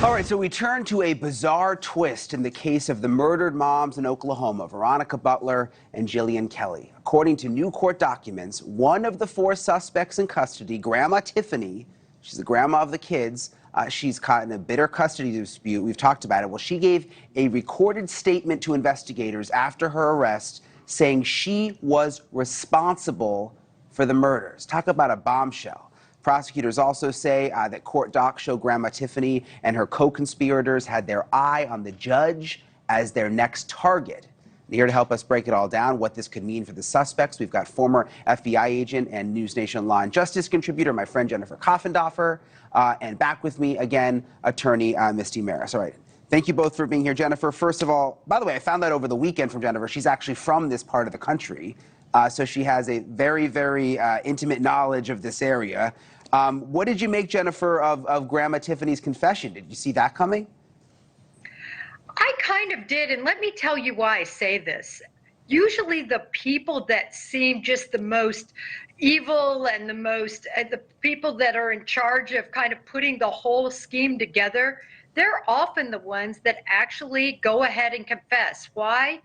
All right, so we turn to a bizarre twist in the case of the murdered moms in Oklahoma, Veronica Butler and Jillian Kelly. According to new court documents, one of the four suspects in custody, Grandma Tiffany, she's the grandma of the kids, she's caught in a bitter custody dispute. We've talked about it. Well, she gave a recorded statement to investigators after her arrest saying she was responsible for the murders. Talk about a bombshell. Prosecutors also say that court docs show Grandma Tiffany and her co-conspirators had their eye on the judge as their next target. And here to help us break it all down, what this could mean for the suspects, we've got former FBI agent and News Nation Law and Justice contributor, my friend Jennifer Coffendoffer, and back with me again, attorney Misty Marris. All right. Thank you both for being here. Jennifer, first of all, by the way, I found out over the weekend from Jennifer, she's actually from this part of the country. So she has a very, very intimate knowledge of this area. What did you make, Jennifer, of Grandma Tiffany's confession? Did you see that coming? I kind of did, and let me tell you why I say this. Usually the people that seem just the most evil and the people that are in charge of kind of putting the whole scheme together, they're often the ones that actually go ahead and confess. Why?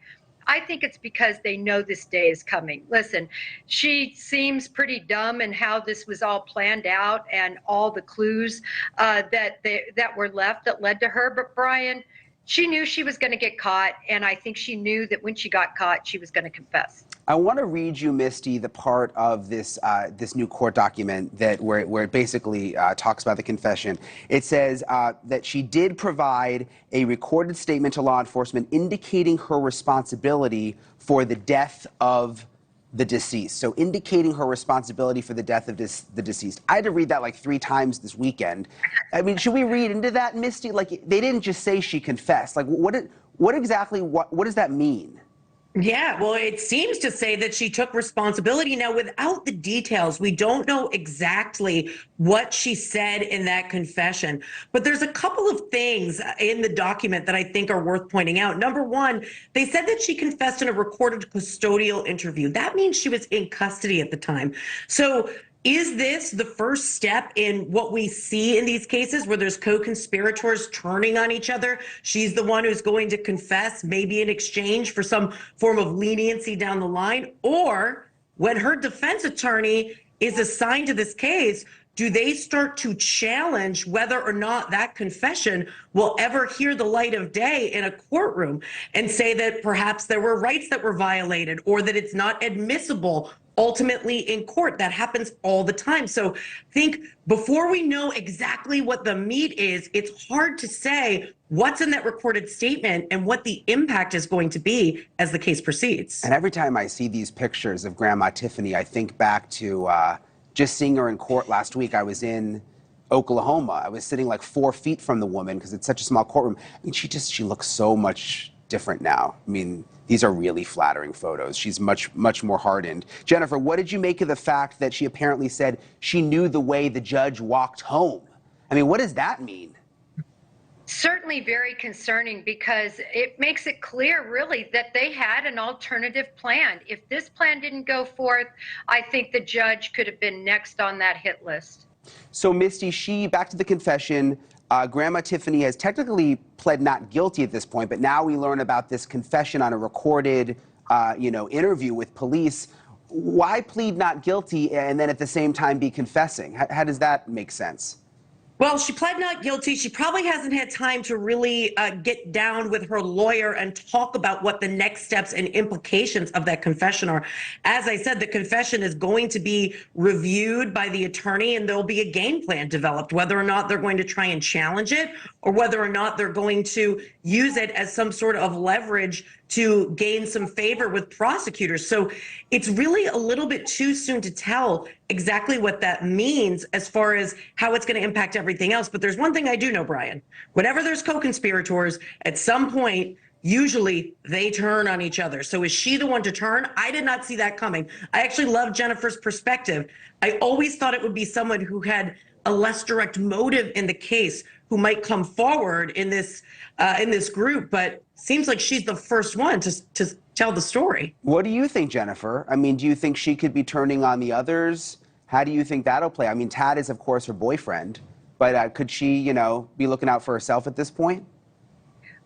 I think it's because they know this day is coming. Listen, she seems pretty dumb in how this was all planned out and all the clues that were left that led to her. But Brian, she knew she was going to get caught, and I think she knew that when she got caught, she was going to confess. I want to read you, Misty, the part of this this new court document where it basically talks about the confession. It says that she did provide a recorded statement to law enforcement indicating her responsibility for the death of the deceased. So indicating her responsibility for the death of the deceased. I had to read that like 3 times this weekend. I mean, should we read into that, Misty? Like, they didn't just say she confessed. Like, what does that mean? Yeah, well, it seems to say that she took responsibility. Now, without the details, we don't know exactly what she said in that confession. But there's a couple of things in the document that I think are worth pointing out. Number one, they said that she confessed in a recorded custodial interview. That means she was in custody at the time. So is this the first step in what we see in these cases where there's co-conspirators turning on each other? She's the one who's going to confess, maybe in exchange for some form of leniency down the line. Or when her defense attorney is assigned to this case, do they start to challenge whether or not that confession will ever hear the light of day in a courtroom and say that perhaps there were rights that were violated or that it's not admissible ultimately in court? That happens all the time. So I think before we know exactly what the meat is, it's hard to say what's in that recorded statement and what the impact is going to be as the case proceeds. And every time I see these pictures of Grandma Tiffany, I think back to just seeing her in court last week. I was in Oklahoma. I was sitting like 4 feet from the woman because it's such a small courtroom. I mean, she looks so much different now. I mean, these are really flattering photos. She's much more hardened. Jennifer, what did you make of the fact that she apparently said she knew the way the judge walked home? I mean, what does that mean? Certainly very concerning, because it makes it clear really that they had an alternative plan. If this plan didn't go forth, I think the judge could have been next on that hit list. So Misty, back to the confession, Grandma Tiffany has technically pled not guilty at this point, but now we learn about this confession on a recorded interview with police. Why plead not guilty and then at the same time be confessing? How does that make sense? Well, she pled not guilty. She probably hasn't had time to really get down with her lawyer and talk about what the next steps and implications of that confession are. As I said, the confession is going to be reviewed by the attorney, and there'll be a game plan developed, whether or not they're going to try and challenge it or whether or not they're going to use it as some sort of leverage to gain some favor with prosecutors. So it's really a little bit too soon to tell exactly what that means as far as how it's going to impact everything else. But there's one thing I do know, Brian. Whenever there's co-conspirators, at some point, usually they turn on each other. So is she the one to turn? I did not see that coming. I actually love Jennifer's perspective. I always thought it would be someone who had a less direct motive in the case who might come forward in this group, but seems like she's the first one to tell the story. What do you think, Jennifer? I mean, do you think she could be turning on the others? How do you think that'll play? I mean, Tad is, of course, her boyfriend, but could she, be looking out for herself at this point?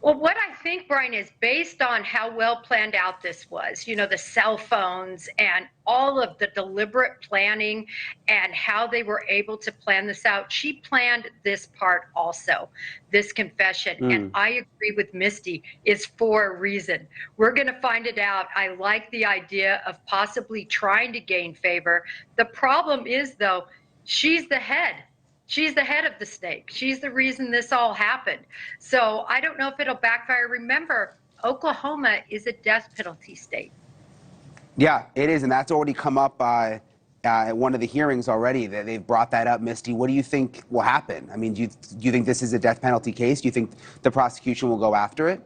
Well, what I think, Brian, is based on how well planned out this was, the cell phones and all of the deliberate planning and how they were able to plan this out. She planned this part also, this confession. And I agree with Misty, is for a reason. We're going to find it out. I like the idea of possibly trying to gain favor. The problem is, though, she's the head. She's the head of the snake. She's the reason this all happened. So I don't know if it'll backfire. Remember, Oklahoma is a death penalty state. Yeah, it is. And that's already come up at one of the hearings already. That they've brought that up. Misty, what do you think will happen? I mean, do you think this is a death penalty case? Do you think the prosecution will go after it?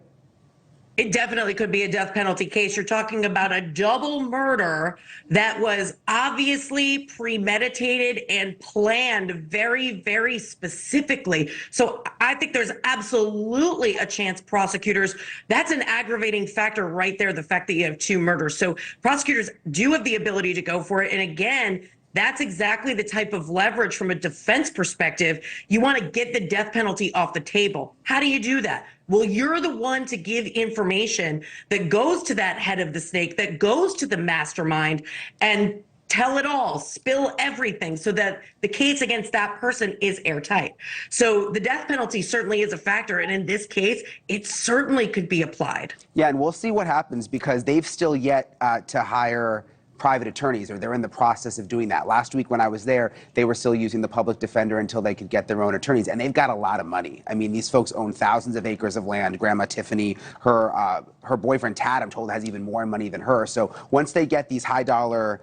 It definitely could be a death penalty case. You're talking about a double murder that was obviously premeditated and planned very, very specifically. So I think there's absolutely a chance prosecutors, that's an aggravating factor right there, the fact that you have two murders. So prosecutors do have the ability to go for it. And again, that's exactly the type of leverage from a defense perspective. You want to get the death penalty off the table. How do you do that? Well, you're the one to give information that goes to that head of the snake, that goes to the mastermind, and tell it all, spill everything so that the case against that person is airtight. So the death penalty certainly is a factor. And in this case, it certainly could be applied. Yeah, and we'll see what happens because they've still yet to hire private attorneys, or they're in the process of doing that. Last week when I was there, they were still using the public defender until they could get their own attorneys, and they've got a lot of money. I mean, these folks own thousands of acres of land. Grandma Tiffany, her boyfriend Tad, I'm told, has even more money than her. So once they get these high dollar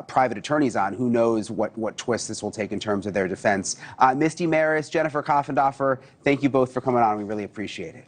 private attorneys on, who knows what twist this will take in terms of their defense. Misty Marris, Jennifer Coffendoffer, thank you both for coming on. We really appreciate it.